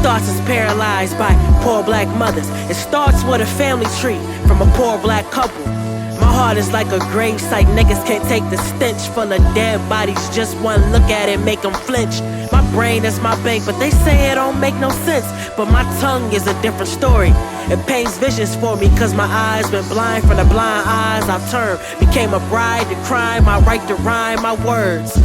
thoughts is paralyzed by poor black mothers. It starts with a family tree from a poor black couple. My heart is like a grave site. Niggas can't take the stench full of dead bodies. Just one look at it make them flinch. My brain is my bank, but they say it don't make no sense. But my tongue is a different story. It paints visions for me, cause my eyes been blind from the blind eyes I've turned. Became a bride to crime, my right to rhyme my words.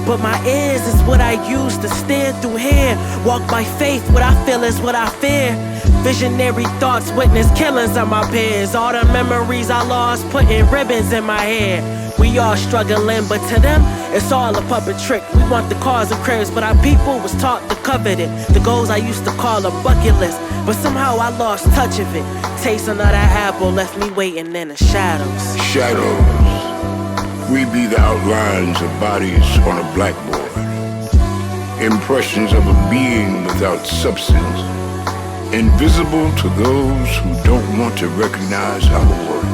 But my ears is what I use to steer through here. Walk by faith, what I feel is what I fear. Visionary thoughts, witness killings of my peers. All the memories I lost, putting ribbons in my hair. We all struggling, but to them, it's all a puppet trick. We want the cars and cribs, but our people was taught to covet it. The goals I used to call a bucket list, but somehow I lost touch of it. Tasting of that apple left me waiting in the shadows. Shadows. We be the outlines of bodies on a blackboard. Impressions of a being without substance. Invisible to those who don't want to recognize our worth.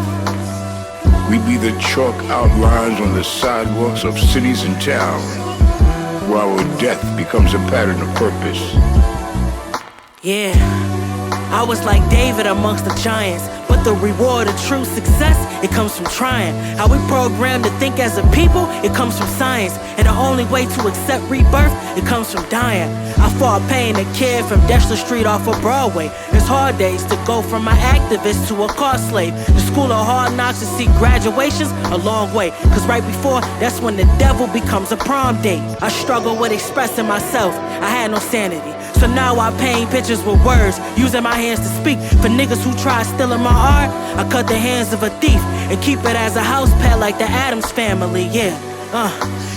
We be the chalk outlines on the sidewalks of cities and towns, where our death becomes a pattern of purpose. Yeah, I was like David amongst the giants, but the reward of true success, it comes from trying. How we programmed to think as a people, it comes from science. And the only way to accept rebirth, it comes from dying. I fought paying a kid from Dexter Street off of Broadway. It's hard days to go from an activist to a car slave. The school of hard knocks to see graduations a long way. Cause right before, that's when the devil becomes a prom date. I struggle with expressing myself, I had no sanity. So now I paint pictures with words, using my hands to speak. For niggas who try stealing my art, I cut the hands of a thief and keep it as a house pet like the Addams family, yeah.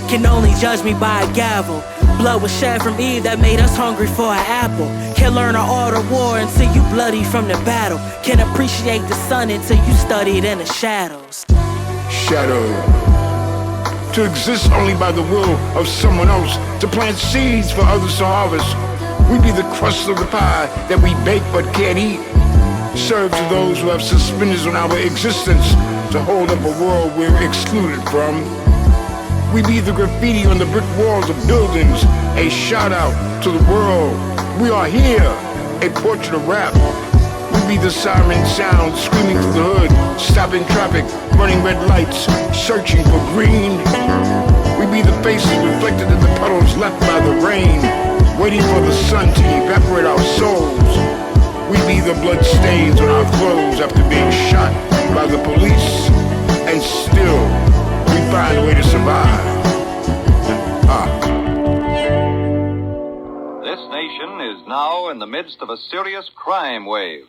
Can only judge me by a gavel. Blood was shed from Eve that made us hungry for an apple. Can't learn the art of war until you bloody from the battle. Can't appreciate the sun until you studied in the shadows. Shadow. To exist only by the will of someone else, to plant seeds for others to harvest. We be the crust of the pie that we bake but can't eat. Serve to those who have suspenders on our existence to hold up a world we're excluded from. We be the graffiti on the brick walls of buildings, a shout out to the world. We are here, a portrait of rap. We be the siren sound screaming through the hood, stopping traffic, running red lights, searching for green. We be the faces reflected in the puddles left by the rain, waiting for the sun to evaporate our souls. We be the blood stains on our clothes after being shot by the police, and still we find a way to survive. This nation is now in the midst of a serious crime wave.